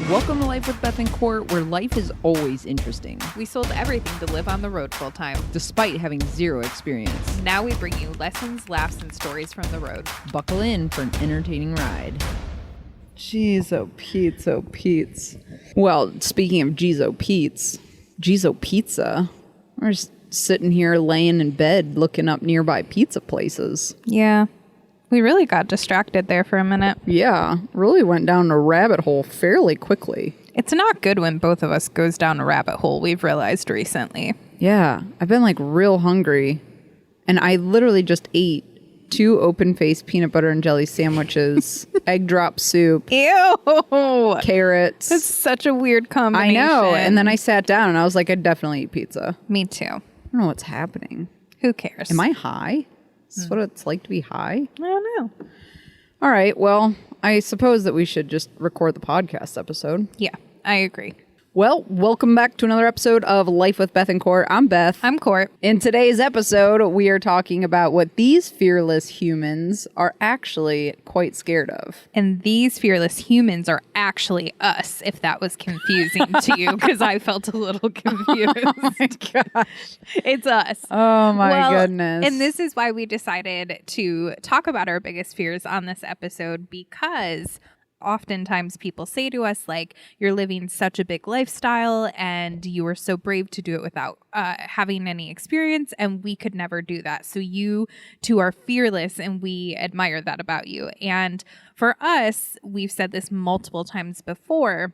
Welcome to Life with Beth and Court, where life is always interesting, We sold everything to live on the road full time. despite having zero experience. Now we bring you lessons, laughs, and stories from the road. Buckle in for an entertaining ride. Jeez, oh Pete's, oh Pete's. Well, speaking of Jeez, oh Pete's, Jeez, oh Pizza, we're just sitting here laying in bed looking up nearby pizza places. Yeah. We really got distracted there for a minute. Yeah, really went down a rabbit hole fairly quickly. It's not good when both of us goes down a rabbit hole, we've realized recently. Yeah, I've been like real hungry, and I literally just ate 2 open-faced peanut butter and jelly sandwiches, egg drop soup, Ew! carrots. That's such a weird combination. I know, and then I sat down and I was like, I'd definitely eat pizza. Me too. I don't know what's happening. Who cares? Am I high? Is this what it's like to be high? I don't know. All right, well, I suppose that we should just record the podcast episode. Yeah, I agree. Well, welcome back to another episode of Life with Beth and Court. I'm Beth. I'm Court. In today's episode, we are talking about what these fearless humans are actually quite scared of. And these fearless humans are actually us, if that was confusing to you, because I felt a little confused. Oh my gosh. It's us. Oh my goodness. And this is why we decided to talk about our biggest fears on this episode, because oftentimes people say to us, like, you're living such a big lifestyle and you are so brave to do it without having any experience, and we could never do that. So you two are fearless, and we admire that about you. And for us, we've said this multiple times before,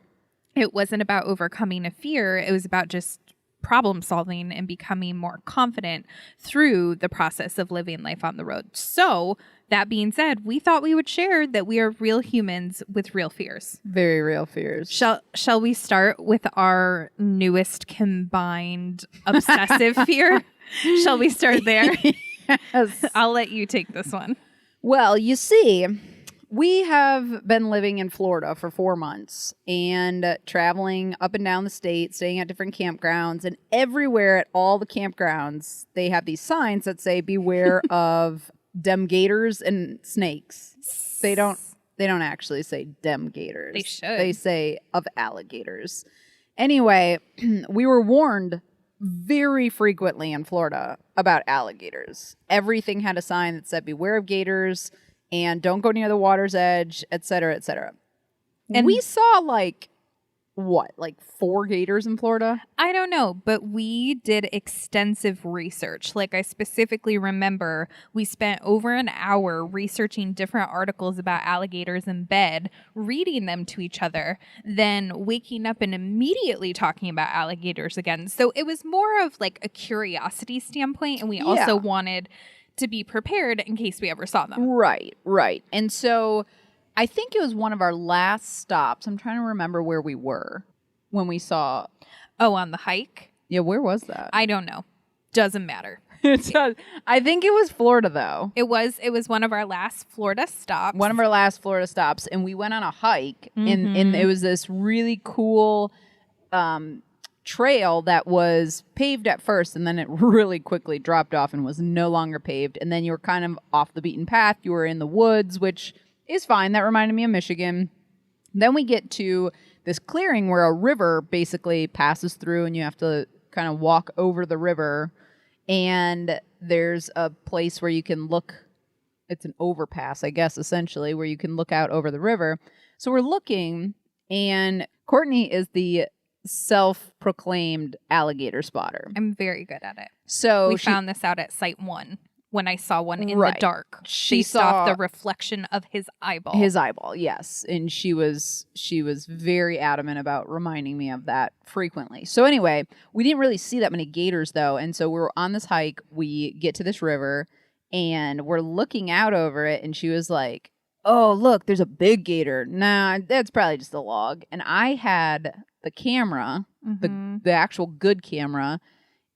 it wasn't about overcoming a fear. It was about just problem solving and becoming more confident through the process of living life on the road. So that being said, we thought we would share that we are real humans with real fears. Very real fears. Shall we start with our newest combined obsessive fear? Shall we start there? Yes. I'll let you take this one. Well, you see, we have been living in Florida for 4 months and traveling up and down the state, staying at different campgrounds, and everywhere at all the campgrounds, they have these signs that say, beware of dem gators and snakes. They don't actually say dem gators. They should. They say of alligators. Anyway, we were warned very frequently in Florida about alligators. Everything had a sign that said beware of gators and don't go near the water's edge, et cetera, et cetera. And we saw like 4 gators in Florida? I don't know, but we did extensive research. Like, I specifically remember we spent over an hour researching different articles about alligators in bed, reading them to each other, then waking up and immediately talking about alligators again. So it was more of like a curiosity standpoint, and we also wanted to be prepared in case we ever saw them. Right. And so I think it was one of our last stops. I'm trying to remember where we were when we saw. Oh, on the hike? Yeah, where was that? I don't know. Doesn't matter. I think it was Florida, though. It was one of our last Florida stops. One of our last Florida stops. And we went on a hike. And it was this really cool trail that was paved at first. And then it really quickly dropped off and was no longer paved. And then you were kind of off the beaten path. You were in the woods, which is fine. That reminded me of Michigan. Then we get to this clearing where a river basically passes through and you have to kind of walk over the river. And there's a place where you can look. It's an overpass, I guess, essentially, where you can look out over the river. So we're looking, and Courtney is the self-proclaimed alligator spotter. I'm very good at it. So we found this out at Site 1 when I saw one in Right. the dark. She based saw off the reflection of his eyeball. His eyeball, yes. And she was very adamant about reminding me of that frequently. So anyway, we didn't really see that many gators, though. And so we were on this hike. We get to this river, and we're looking out over it. And she was like, oh, look, there's a big gator. Nah, that's probably just a log. And I had the camera, the actual good camera,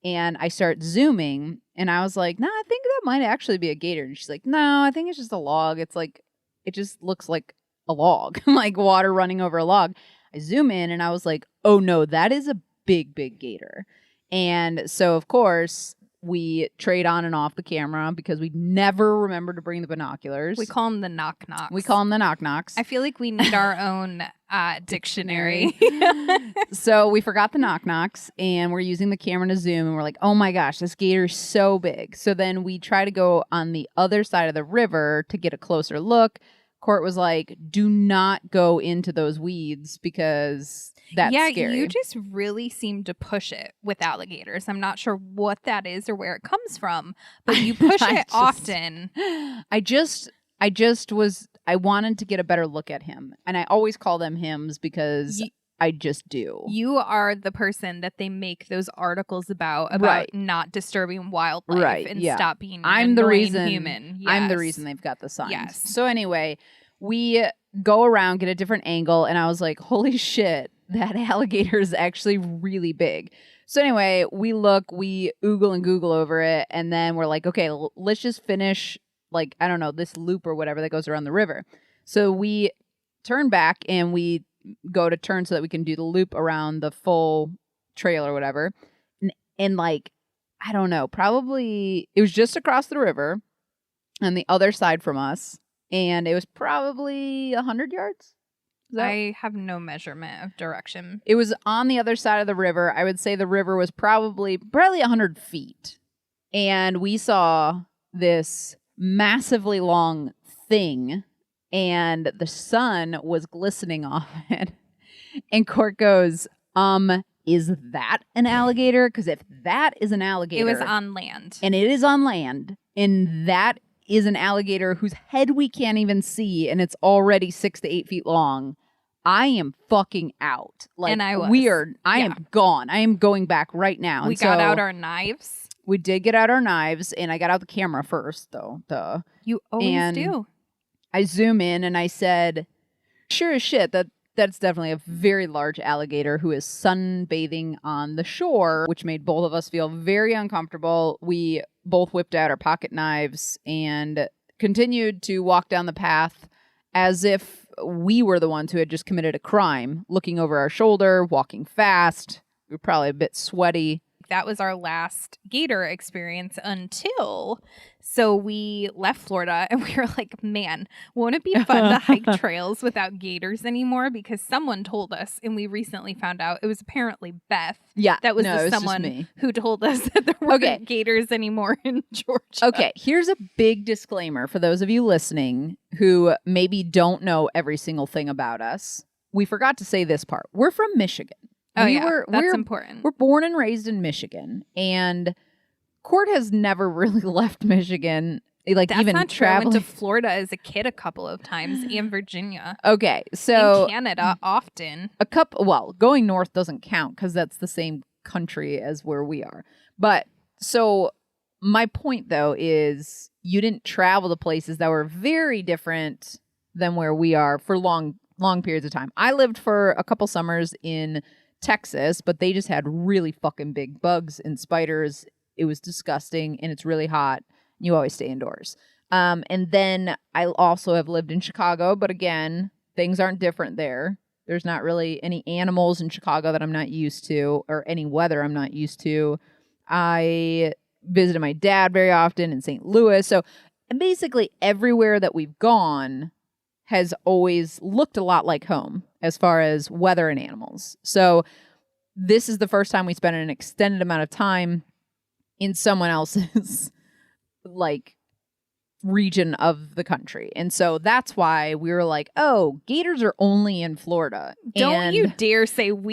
and I start zooming, and I was like, nah, I think that might actually be a gator. And she's like, no, I think it's just a log. It's like, it just looks like a log, like water running over a log. I zoom in, and I was like, oh no, that is a big, big gator. And so, of course, We trade on and off the camera because we never remember to bring the binoculars. We call them the knock-knocks. We call them the knock-knocks. I feel like we need our own dictionary. So we forgot the knock-knocks, and we're using the camera to zoom, and we're like, oh my gosh, this gator is so big. So then we try to go on the other side of the river to get a closer look. Court was like, do not go into those weeds because that's scary. You just really seem to push it with alligators. I'm not sure what that is or where it comes from, but you push it often. I wanted to get a better look at him. And I always call them hims because I just do. You are the person that they make those articles about not disturbing wildlife and stop being I'm the reason human. Yes. I'm the reason they've got the signs. Yes. So anyway, we go around, get a different angle, and I was like, holy shit, that alligator is actually really big. So anyway, we look, we oogle and Google over it, and then we're like, okay, let's just finish, like, I don't know, this loop or whatever that goes around the river. So we turn back and we go to turn so that we can do the loop around the full trail or whatever. And like, I don't know, probably it was just across the river on the other side from us. And it was probably 100 yards. I have no measurement of direction. It was on the other side of the river. I would say the river was probably 100 feet. And we saw this massively long thing, and the sun was glistening off it. And Court goes, is that an alligator? Because if that is an alligator... It was on land. And it is on land. And that is an alligator whose head we can't even see, and it's already 6 to 8 feet long. I am fucking out. Like, and I was. I am gone. I am going back right now. We got out our knives. We did get out our knives, and I got out the camera first, though. Duh. You always do. I zoom in, and I said, sure as shit, that's definitely a very large alligator who is sunbathing on the shore, which made both of us feel very uncomfortable. We both whipped out our pocket knives and continued to walk down the path as if we were the ones who had just committed a crime, looking over our shoulder, walking fast. We were probably a bit sweaty. That was our last gator experience so we left Florida and we were like, man, won't it be fun to hike trails without gators anymore? Because someone told us, and we recently found out it was apparently Beth. Yeah. That was it was someone who told us that there weren't gators anymore in Georgia. Okay, here's a big disclaimer for those of you listening who maybe don't know every single thing about us. We forgot to say this part. We're from Michigan. That's important. We're born and raised in Michigan, and Court has never really left Michigan. Like, that's even not true. traveling. I went to Florida as a kid a couple of times, and Virginia. Okay, so in Canada often. Going north doesn't count because that's the same country as where we are. But so my point though is you didn't travel to places that were very different than where we are for long periods of time. I lived for a couple summers in Texas, but they just had really fucking big bugs and spiders. It was disgusting, and it's really hot. You always stay indoors. And then I also have lived in Chicago, but again, things aren't different there. There's not really any animals in Chicago that I'm not used to, or any weather I'm not used to. I visited my dad very often in St. Louis. So basically everywhere that we've gone has always looked a lot like home as far as weather and animals. So this is the first time we spent an extended amount of time in someone else's like region of the country. And so that's why we were like, oh, gators are only in Florida. Don't you dare say we.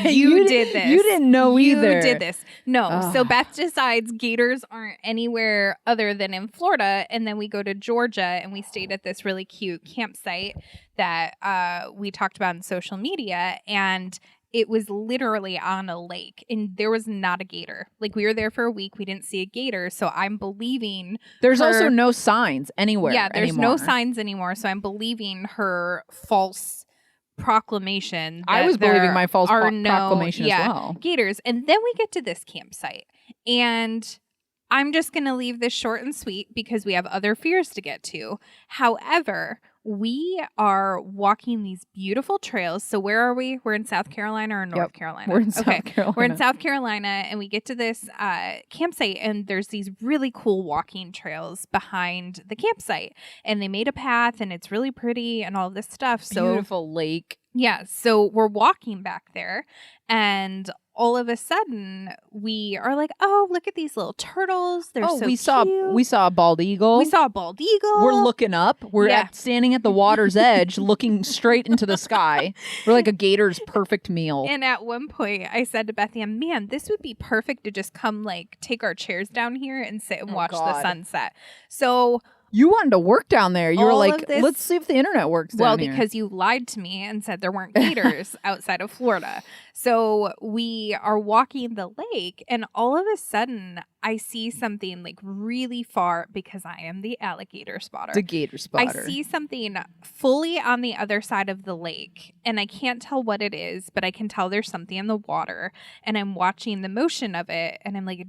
You did this. You didn't know either. You did this. No. So Beth decides gators aren't anywhere other than in Florida. And then we go to Georgia and we stayed at this really cute campsite that we talked about on social media. And it was literally on a lake, and there was not a gator. Like, we were there for a week. We didn't see a gator. So I'm believing there's also no signs anywhere. Yeah, there's anymore. no signs anymore. So I'm believing her false proclamation. I was believing my false proclamation as well. Gators. And then we get to this campsite, and I'm just going to leave this short and sweet because we have other fears to get to. However, we are walking these beautiful trails. So where are we? We're in South Carolina or North Carolina? We're in South Carolina. We're in South Carolina, and we get to this campsite, and there's these really cool walking trails behind the campsite. And they made a path, and it's really pretty and all this stuff. So Beautiful lake. yeah, so we're walking back there, and all of a sudden we are like, "Oh, look at these little turtles! They're so cute." We saw a bald eagle. We saw a bald eagle. We're looking up. We're standing at the water's edge, looking straight into the sky. We're like a gator's perfect meal. And at one point, I said to Bethany, "Man, this would be perfect to just come like take our chairs down here and sit and watch the sunset." So. You wanted to work down there. You were like, let's see if the internet works down here. Well, because you lied to me and said there weren't gators outside of Florida. So we are walking the lake, and all of a sudden I see something like really far, because I am the alligator spotter. The gator spotter. I see something fully on the other side of the lake, and I can't tell what it is, but I can tell there's something in the water, and I'm watching the motion of it, and I'm like,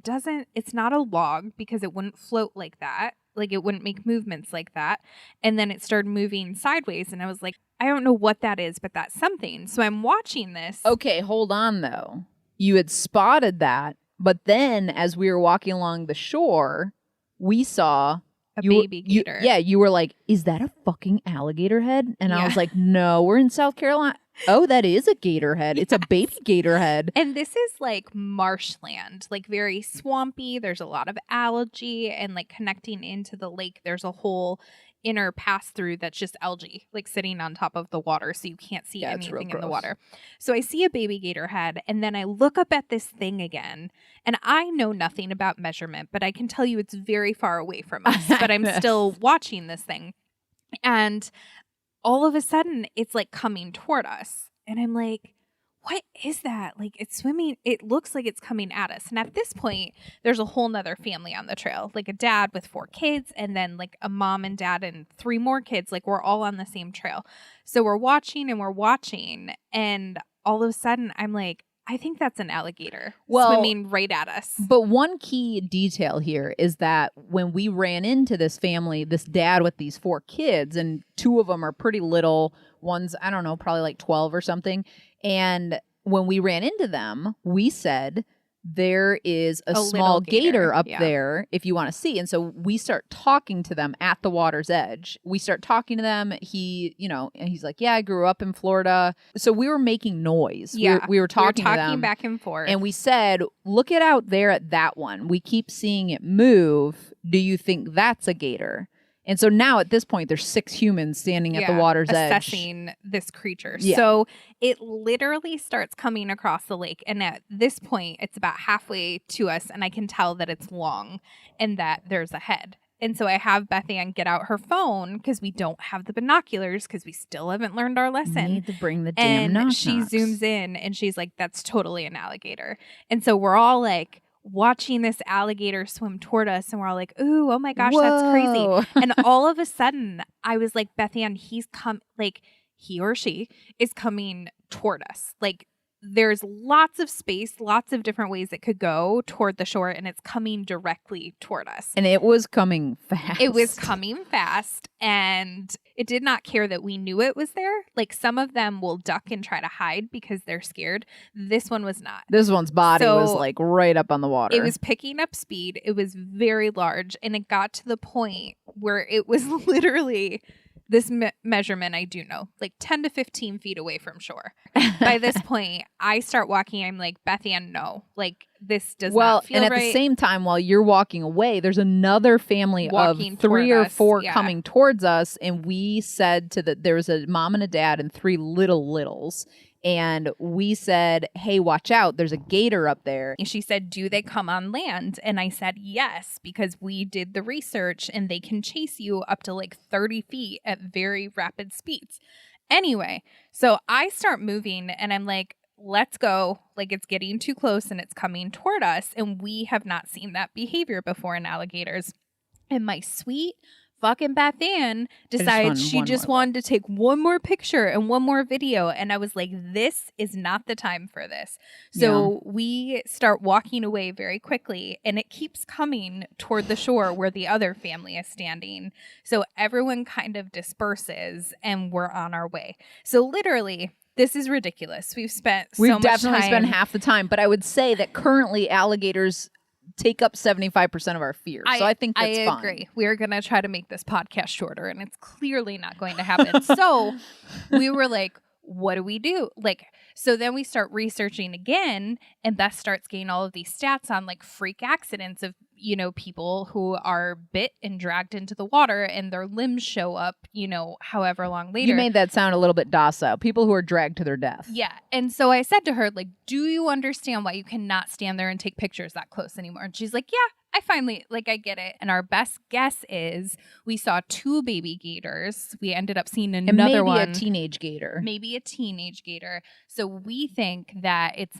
it's not a log, because it wouldn't float like that. Like, it wouldn't make movements like that. And then it started moving sideways. And I was like, I don't know what that is, but that's something. So I'm watching this. Okay, hold on, though. You had spotted that. But then as we were walking along the shore, we saw a baby gator. You were like, is that a fucking alligator head? And I was like, no, we're in South Carolina. Oh, that is a gator head. It's a baby gator head. And this is like marshland, like very swampy. There's a lot of algae, and like connecting into the lake, there's a whole inner pass through that's just algae, like sitting on top of the water, so you can't see anything in the water. So I see a baby gator head, and then I look up at this thing again, and I know nothing about measurement, but I can tell you it's very far away from us, but I'm still watching this thing. And all of a sudden, it's like coming toward us. And I'm like, what is that? Like, it's swimming. It looks like it's coming at us. And at this point, there's a whole nother family on the trail, like a dad with 4 kids, and then like a mom and dad and 3 more kids. Like, we're all on the same trail. So we're watching. And all of a sudden, I'm like, I think that's an alligator swimming right at us. But one key detail here is that when we ran into this family, this dad with these 4 kids, and 2 of them are pretty little, one's, I don't know, probably like 12 or something. And when we ran into them, we said, there is a small gator up there if you want to see. And so we start talking to them at the water's edge. We start talking to them. He, and he's like, yeah, I grew up in Florida. So we were making noise. Yeah. We were talking to them back and forth. And we said, look it out there at that one. We keep seeing it move. Do you think that's a gator? And so now at this point, there's 6 humans standing at the water's edge. Assessing this creature. Yeah. So it literally starts coming across the lake. And at this point, it's about halfway to us. And I can tell that it's long and that there's a head. And so I have Beth Ann get out her phone, because we don't have the binoculars, because we still haven't learned our lesson. We need to bring the damn And she zooms in and she's like, that's totally an alligator. And so we're all like, watching this alligator swim toward us, and we're all like, ooh, oh my gosh, that's crazy. And all of a sudden I was like, Beth Ann, he or she is coming toward us. Like, there's lots of space, lots of different ways it could go toward the shore, and it's coming directly toward us. And it was coming fast. It was coming fast, and it did not care that we knew it was there. Like, some of them will duck and try to hide because they're scared. This one was not. This one's body was like right up on the water. It was picking up speed. It was very large, and it got to the point where it was literally this measurement, I do know, like 10 to 15 feet away from shore. By this point, I start walking. I'm like, Beth Ann, no. Like, this does not feel right. And at the same time, while you're walking away, there's another family walking of 3 or 4 coming towards us. And we said there was a mom and a dad and 3 littles. And we said, hey, watch out. There's a gator up there. And she said, do they come on land? And I said, yes, because we did the research and they can chase you up to like 30 feet at very rapid speeds. Anyway, so I start moving and I'm like, let's go. Like, it's getting too close and it's coming toward us. And we have not seen that behavior before in alligators. And my sweet fucking Beth Ann just decides want she one just more wanted to take one more picture and one more video. And I was like, this is not the time for this. So we start walking away very quickly, and it keeps coming toward the shore where the other family is standing. So everyone kind of disperses and we're on our way. So literally, this is ridiculous. We've definitely spent half the time, but I would say that currently alligators take up 75% of our fear. So I think that's fine. I agree. We're going to try to make this podcast shorter, and it's clearly not going to happen. So we were like, what do we do? Like, so then we start researching again, and Beth starts getting all of these stats on like freak accidents of, you know, people who are bit and dragged into the water and their limbs show up, you know, however long later. You made that sound a little bit docile. People who are dragged to their death. Yeah. And so I said to her, like, do you understand why you cannot stand there and take pictures that close anymore? And she's like, yeah, I finally, like, I get it. And our best guess is we saw 2 baby gators. We ended up seeing another one. Maybe a teenage gator. Maybe a teenage gator. So we think that it's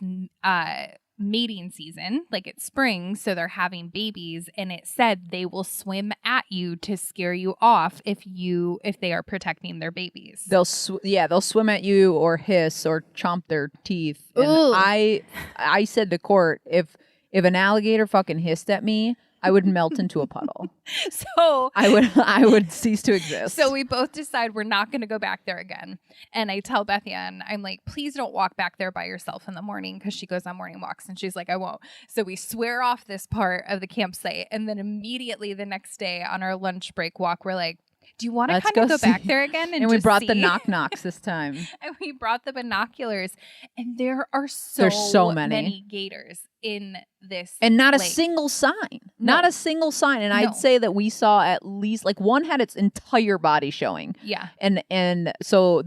mating season, like it's spring, so they're having babies, and it said they will swim at you to scare you off if they are protecting their babies. They'll swim at you or hiss or chomp their teeth. And I said to court, if an alligator fucking hissed at me, I would melt into a puddle. So I would cease to exist. So we both decide we're not going to go back there again. And I tell Beth Ann, I'm like, please don't walk back there by yourself in the morning, because she goes on morning walks. And she's like, I won't. So we swear off this part of the campsite. And then immediately the next day on our lunch break walk, we're like, do you want to kind of go back there again? And we just brought see? the knock-knocks this time. And we brought the binoculars. And there's so many gators in this and not lake. A single sign. Not a single sign. And I'd say that we saw at least, like, one had its entire body showing. Yeah. And so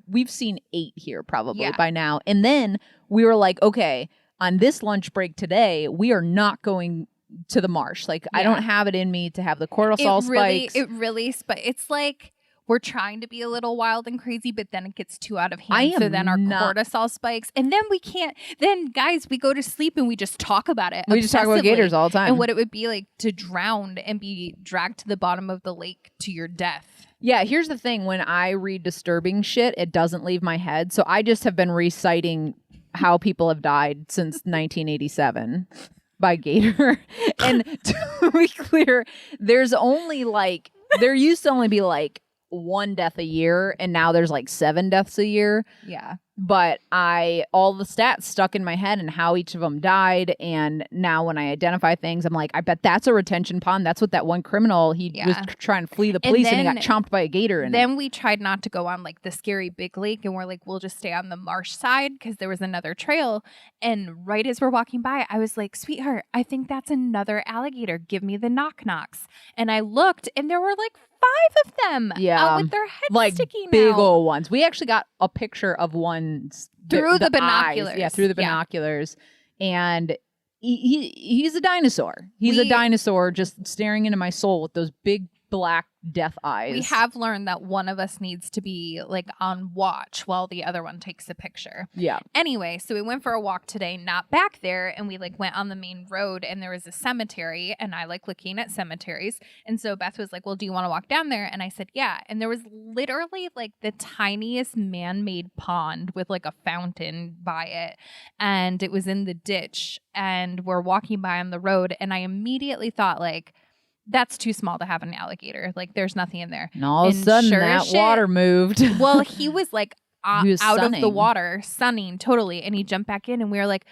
we've seen 8 here probably by now. And then we were like, okay, on this lunch break today, we are not going to the marsh. Like, I don't have it in me to have the cortisol spikes. But it's like we're trying to be a little wild and crazy, but then it gets too out of hand. So then our cortisol spikes, and then we can't. Then, guys, we go to sleep and we just talk about it. We just talk about gators all the time and what it would be like to drown and be dragged to the bottom of the lake to your death. Yeah, here's the thing. When I read disturbing shit, it doesn't leave my head. So I just have been reciting how people have died since 1987. By gator. And to be clear, there used to only be like 1 death a year, and now there's like 7 deaths a year. Yeah. But all the stats stuck in my head and how each of them died. And now when I identify things, I'm like, I bet that's a retention pond. That's what that one criminal, he was trying to flee the police and he got chomped by a gator. And then we tried not to go on like the scary big lake, and we're like, we'll just stay on the marsh side because there was another trail. And right as we're walking by, I was like, sweetheart, I think that's another alligator. Give me the knock-knocks. And I looked, and there were like 5 of them out with their heads like sticking out. Big old ones. We actually got a picture of one through the binoculars. Eyes. Yeah, through the binoculars. And he's a dinosaur. He's a dinosaur just staring into my soul with those big black death eyes. We have learned that one of us needs to be like on watch while the other one takes a picture. Yeah. Anyway, so we went for a walk today, not back there, and we like went on the main road, and there was a cemetery, and I like looking at cemeteries. And so Beth was like, well, do you want to walk down there? And I said, yeah. And there was literally like the tiniest man-made pond with like a fountain by it. And it was in the ditch, and we're walking by on the road, and I immediately thought like, that's too small to have an alligator. Like, the's nothing in there. And all of a sudden, that water moved. Well, he was like he was out sunning. of the water, sunning totally. And he jumped back in, and we were like,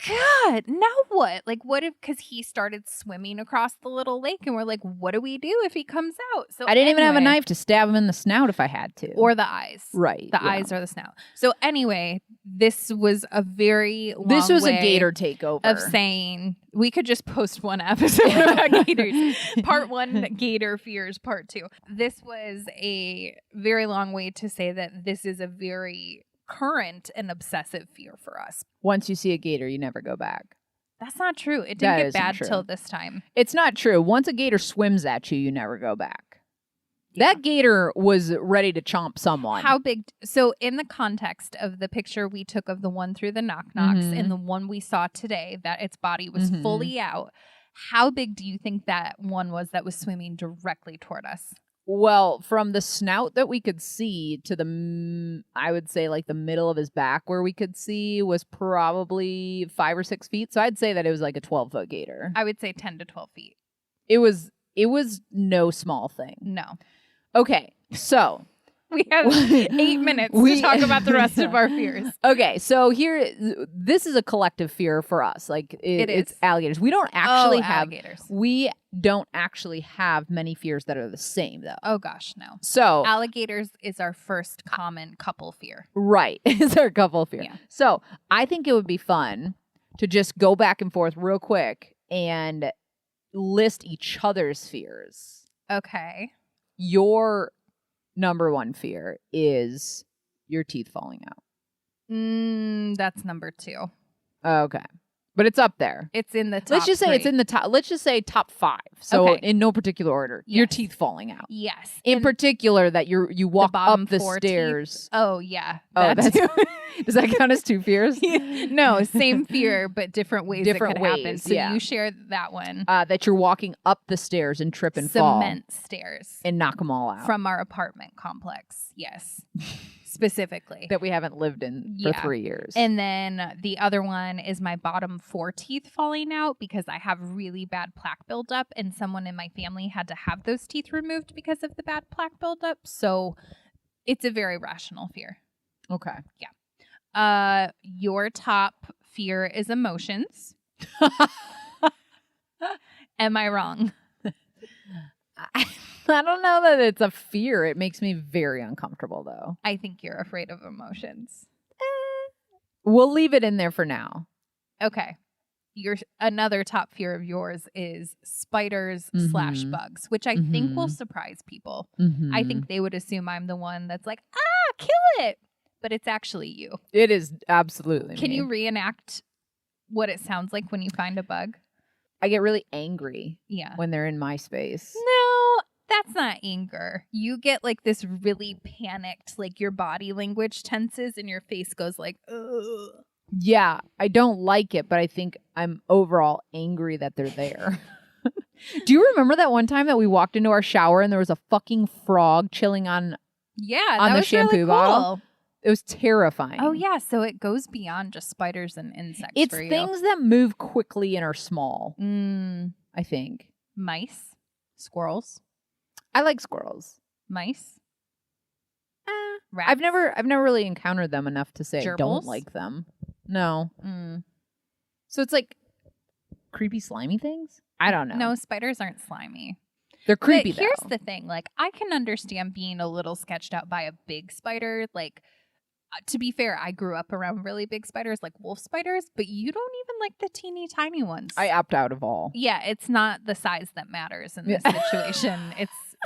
God, now what? Like, what if, because he started swimming across the little lake, and we're like, what do we do if he comes out? So I didn't even have a knife to stab him in the snout if I had to. Or the eyes. Right. The eyes or the snout. So anyway, this was a very long This was way a gator takeover. of saying we could just post one episode about gators. Part 1, gator fears. Part 2. This was a very long way to say that this is a very current and obsessive fear for us. Once you see a gator, you never go back. That's not true. It didn't get bad true. till this time. It's not true. Once a gator swims at you, you never go back. Yeah. That gator was ready to chomp someone. How big? So in the context of the picture we took of the one through the knock-knocks and the one we saw today, that its body was fully out, How big do you think that one was that was swimming directly toward us? Well, from the snout that we could see to I would say like the middle of his back where we could see was probably 5 or 6 feet. So I'd say that it was like a 12-foot gator. I would say 10 to 12 feet. It was no small thing. No. Okay, so we have 8 minutes to talk about the rest of our fears. Okay, so this is a collective fear for us. Like it's alligators. We don't actually have alligators. We don't actually have many fears that are the same, though. Oh gosh, no. So alligators is our first common couple fear. Right, is our couple fear. Yeah. So I think it would be fun to just go back and forth real quick and list each other's fears. Okay. Your number one fear is your teeth falling out. That's number 2. Okay. But it's up there. It's in the top. Let's just say 3. it's in the top. Let's just say top 5. So Okay. in no particular order, Yes. your teeth falling out. Yes. In particular, that you walk bottom up the 4 stairs. teeth. Oh yeah. Oh, That too. does that count as 2 fears? No, same fear, but different ways Different it could happen. ways, So yeah. you share that one. That you're walking up the stairs and trip and fall Cement stairs and knock them all out. from our apartment complex. Yes. Specifically. That we haven't lived in for Yeah. 3 years. And then the other one is my bottom 4 teeth falling out because I have really bad plaque buildup, and someone in my family had to have those teeth removed because of the bad plaque buildup. So it's a very rational fear. Okay. Your top fear is emotions. Am I wrong? I don't know that it's a fear. It makes me very uncomfortable, though. I think you're afraid of emotions. We'll leave it in there for now. Okay. Another top fear of yours is spiders / bugs, which I think will surprise people. I think they would assume I'm the one that's like, kill it. But it's actually you. It is absolutely Can me. you reenact what it sounds like when you find a bug? I get really angry Yeah. when they're in my space. No, that's not anger. You get like this really panicked, like your body language tenses and your face goes like, ugh. Yeah, I don't like it, but I think I'm overall angry that they're there. Do you remember that one time that we walked into our shower and there was a fucking frog chilling on Yeah, on that the was shampoo really bottle? cool. It was terrifying. Oh yeah, so it goes beyond just spiders and insects. It's for you. things that move quickly and are small, I think. Mice, squirrels, I like squirrels. mice. Rats. I've never really encountered them enough to say I don't Gerbils? like them. No. So it's like creepy slimy things? I don't know. No, spiders aren't slimy. They're creepy But here's though. the thing. Like, I can understand being a little sketched out by a big spider. Like, to be fair, I grew up around really big spiders, like wolf spiders, but you don't even like the teeny tiny ones. I opt out of all. Yeah, it's not the size that matters in this situation.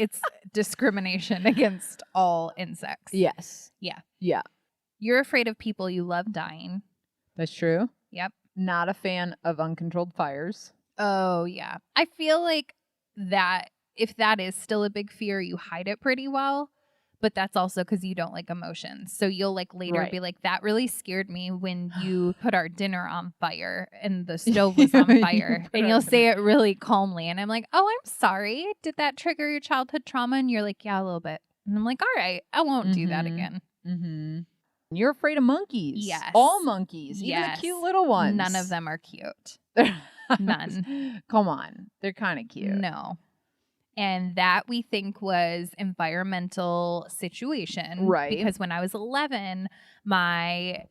It's discrimination against all insects. Yes. Yeah. Yeah. You're afraid of people you love dying. That's true. Yep. Not a fan of uncontrolled fires. Oh, yeah. I feel like that if that is still a big fear, you hide it pretty well. But that's also because you don't like emotions. So you'll like later be like, that really scared me when you put our dinner on fire and the stove was on fire. And you'll say it really calmly. And I'm like, oh, I'm sorry. Did that trigger your childhood trauma? And you're like, yeah, a little bit. And I'm like, all right, I won't do that again. Mm-hmm. You're afraid of monkeys. Yes. All monkeys. Even the cute little ones. None of them are cute. None. Come on. They're kind of cute. No. And that we think was environmental situation. Right. Because when I was 11, my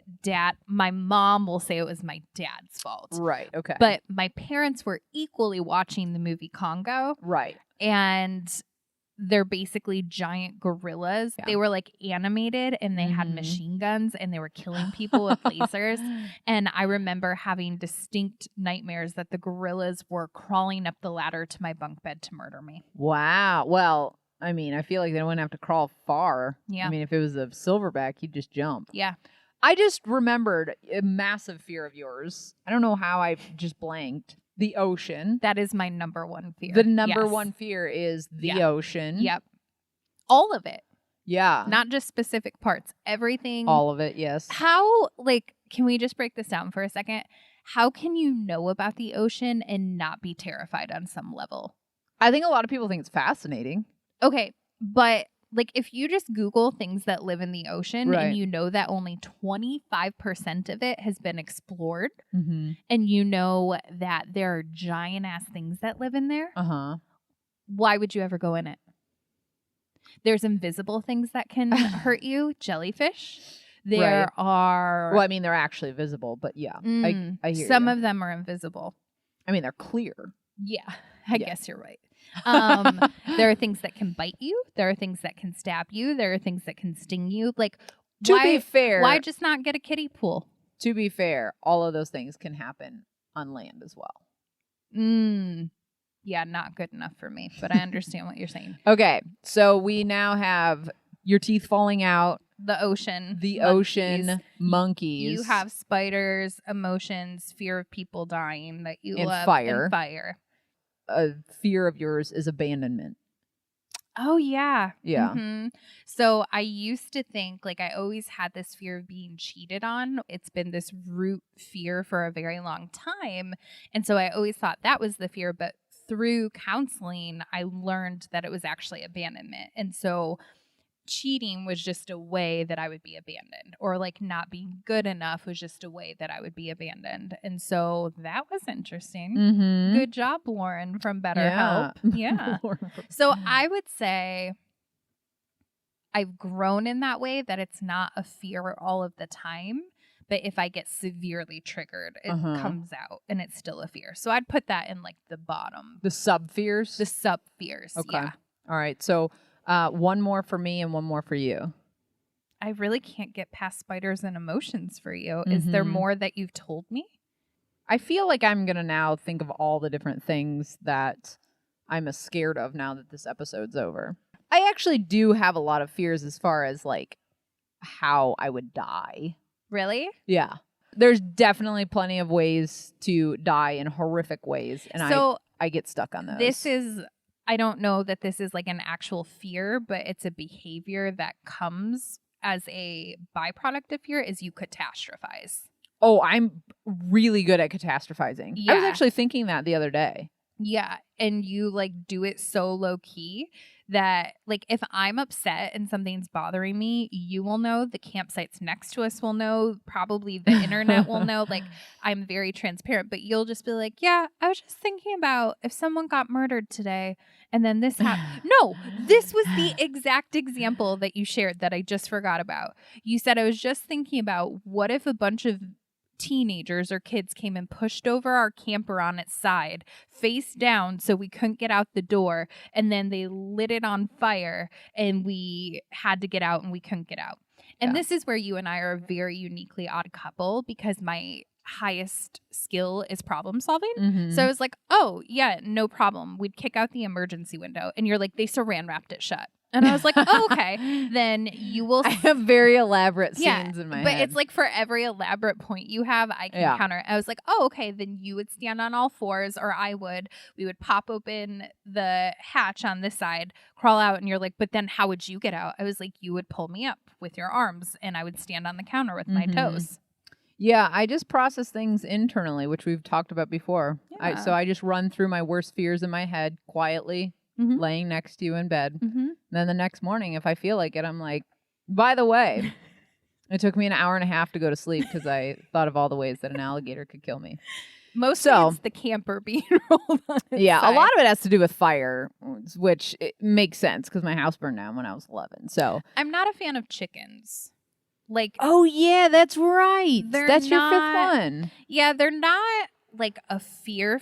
mom will say it was my dad's fault. Right. Okay. But my parents were equally watching the movie Congo. Right. And they're basically giant gorillas. Yeah. They were like animated and they had machine guns and they were killing people with lasers. And I remember having distinct nightmares that the gorillas were crawling up the ladder to my bunk bed to murder me. Wow. Well, I mean, I feel like they wouldn't have to crawl far. Yeah. I mean, if it was a silverback, you'd just jump. Yeah. I just remembered a massive fear of yours. I don't know how I just blanked. The ocean. That is my number one fear. The number one fear is the ocean. Yep. All of it. Yeah. Not just specific parts. Everything. All of it, yes. How, like, can we just break this down for a second? how can you know about the ocean and not be terrified on some level? I think a lot of people think it's fascinating. Okay, but like if you just Google things that live in the ocean Right. and you know that only 25% of it has been explored, Mm-hmm. and you know that there are giant ass things that live in there, Uh-huh. why would you ever go in it? There's invisible things that can hurt you, jellyfish. There are. Well, I mean, they're actually visible, but yeah, I hear some you. of them are invisible. I mean, they're clear. Yeah, I Yeah. guess you're right. There are things that can bite you. There are things that can stab you. There are things that can sting you. Like, To be fair, why just not get a kiddie pool? To be fair, all of those things can happen on land as well. Yeah, not good enough for me, but I understand what you're saying. Okay, so we now have your teeth falling out, The ocean. ocean, monkeys. You have spiders, emotions, fear of people dying that you And love, fire. and fire. A fear of yours is abandonment. Oh, yeah. Yeah. Mm-hmm. So I used to think, like, I always had this fear of being cheated on. It's been this root fear for a very long time. And so I always thought that was the fear. But through counseling, I learned that it was actually abandonment. And so cheating was just a way that I would be abandoned, or like not being good enough was just a way that I would be abandoned. And so that was interesting. Mm-hmm. Good job, Lauren from BetterHelp. Yeah. So I would say I've grown in that way, that it's not a fear all of the time, but if I get severely triggered, it comes out and it's still a fear. So I'd put that in like the bottom. The sub fears? The sub fears. Okay. Yeah. All right. So one more for me and one more for you. I really can't get past spiders and emotions for you. Is there more that you've told me? I feel like I'm going to now think of all the different things that I'm scared of now that this episode's over. I actually do have a lot of fears as far as like how I would die. Really? Yeah. There's definitely plenty of ways to die in horrific ways. And so I get stuck on those. I don't know that this is like an actual fear, but it's a behavior that comes as a byproduct of fear, is you catastrophize. Oh, I'm really good at catastrophizing. Yeah. I was actually thinking that the other day. Yeah. And you like do it so low key that like if I'm upset and something's bothering me, you will know, the campsites next to us will know, probably the internet will know. Like I'm very transparent, but you'll just be like, yeah, I was just thinking about if someone got murdered today and then this happened. No, this was the exact example that you shared that I just forgot about. You said, I was just thinking about what if a bunch of teenagers or kids came and pushed over our camper on its side, face down, so we couldn't get out the door, and then they lit it on fire and we had to get out and we couldn't get out. And this is where you and I are a very uniquely odd couple, because my highest skill is problem solving. So I was like, oh yeah, no problem, we'd kick out the emergency window, and you're like, they saran wrapped it shut. And I was like, oh, okay, then you will. I have very elaborate scenes in my head. But it's like for every elaborate point you have, I can counter. I was like, oh, okay, then you would stand on all fours, or I would. We would pop open the hatch on this side, crawl out, and you're like, but then how would you get out? I was like, you would pull me up with your arms, and I would stand on the counter with my toes. Yeah, I just process things internally, which we've talked about before. Yeah. So I just run through my worst fears in my head quietly, laying next to you in bed. Then the next morning, if I feel like it, I'm like, by the way, it took me an hour and a half to go to sleep because I thought of all the ways that an alligator could kill me. Mostly it's the camper being rolled on its Yeah, side. a lot of it has to do with fire, which it makes sense because my house burned down when I was 11. So I'm not a fan of chickens. Like, oh yeah, that's right. That's your fifth not- one. yeah, they're not like a fear,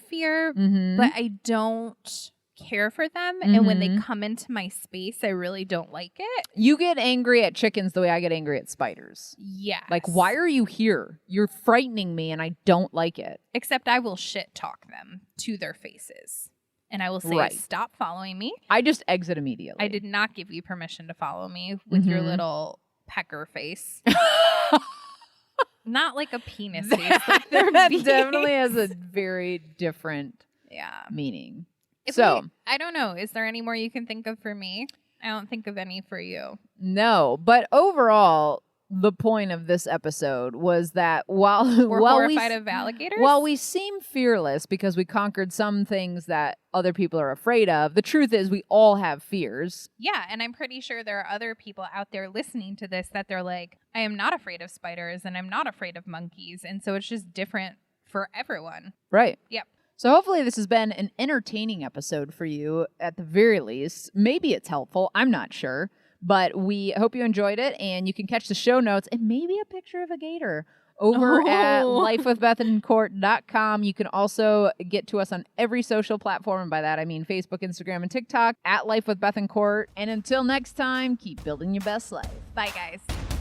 but I don't care for them. And when they come into my space, I really don't like it. You get angry at chickens the way I get angry at spiders. Yeah. Like, why are you here? You're frightening me and I don't like it. Except I will shit talk them to their faces. And I will say, stop following me. I just exit immediately. I did not give you permission to follow me with your little pecker face. Not like a penis face. Like that definitely has a very different meaning. I don't know. Is there any more you can think of for me? I don't think of any for you. No, but overall, the point of this episode was that while We're horrified of alligators? while we seem fearless because we conquered some things that other people are afraid of, the truth is we all have fears. Yeah, and I'm pretty sure there are other people out there listening to this that they're like, I am not afraid of spiders and I'm not afraid of monkeys. And so it's just different for everyone. Right. Yep. So hopefully this has been an entertaining episode for you at the very least. Maybe it's helpful. I'm not sure. But we hope you enjoyed it, and you can catch the show notes and maybe a picture of a gator over at lifewithbethancourt.com. You can also get to us on every social platform, and by that I mean Facebook, Instagram, and TikTok at Life with Beth and Court. And until next time, keep building your best life. Bye, guys.